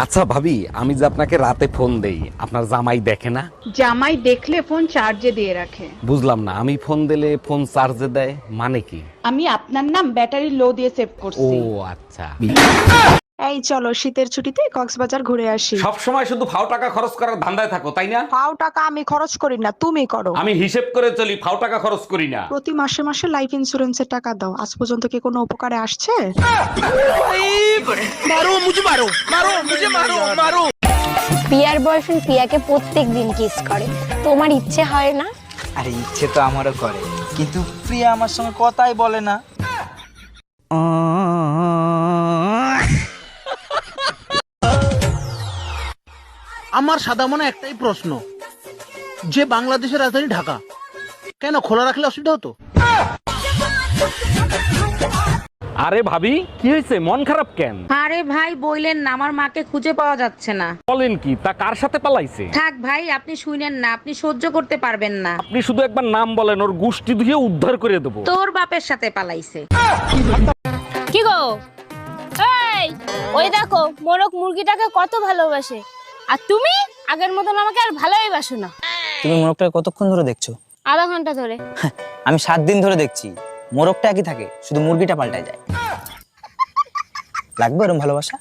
আচ্ছা ভাবি, আমি যে আপনাকে রাতে ফোন দেই, আপনার জামাই দেখে না? জামাই দেখলে ফোন চার্জে দিয়ে রাখে। বুঝলাম না, আমি ফোন দিলে ফোন চার্জে দেয় মানে কি? আমি আপনার নাম ব্যাটারি লো দিয়ে সেভ ও করছি। আচ্ছা। এই চলো শীতের ছুটিতে কক্সবাজার ঘুরে আসি। সব সময় শুধু ফাও টাকা খরচ করার ধান্দায় থাকো, তাই না? পাও টাকা আমি খরচ করি না, তুমি করো। আমি হিসেব করে চলি, ফাও টাকা খরচ করি না। প্রতি মাসে মাসে লাইফ ইন্সুরেন্সের টাকা দাও, আজ পর্যন্ত কি কোনো উপকারে আসছে? পিয়ার বয়ফ্রেন্ড পিয়াকে প্রত্যেকদিন কিস করে, তোমার ইচ্ছে হয় না? আরে ইচ্ছে তো আমারও করে, কিন্তু প্রিয়া আমার সঙ্গে কথাই বলে না। আমার সাদা মনে একটাই প্রশ্ন, যে বাংলাদেশের রাজধানী ঢাকা কেন খোলা রাখলে অসুবিধা হতো? আরে ভাবি, কি হয়েছে, মন খারাপ কেন? আরে ভাই বইলেন না, আমার মাকে খুঁজে পাওয়া যাচ্ছে না। বলেন কি, তা কার সাথে পালাইছে? থাক ভাই, আপনি শুনেন না, আপনি সহ্য করতে পারবেন না। আপনি শুধু একবার নাম বলেন, ওর গুষ্টি ধুয়ে উদ্ধার করে দেবো। তোর বাপের সাথে পালাইছে। কি গো, এই ওই দেখো মোরক মুরগিটাকে কত ভালোবাসে, আর তুমি আগের মতন আমাকে আর ভালোই বাসো না। তুমি মোরগটা কতক্ষণ ধরে দেখছো? আধা ঘন্টা ধরে। আমি 7 দিন ধরে দেখছি, মোরগটা একই থাকে, শুধু মুরগিটা পাল্টায় যায়। লাগবে এরকম ভালোবাসা?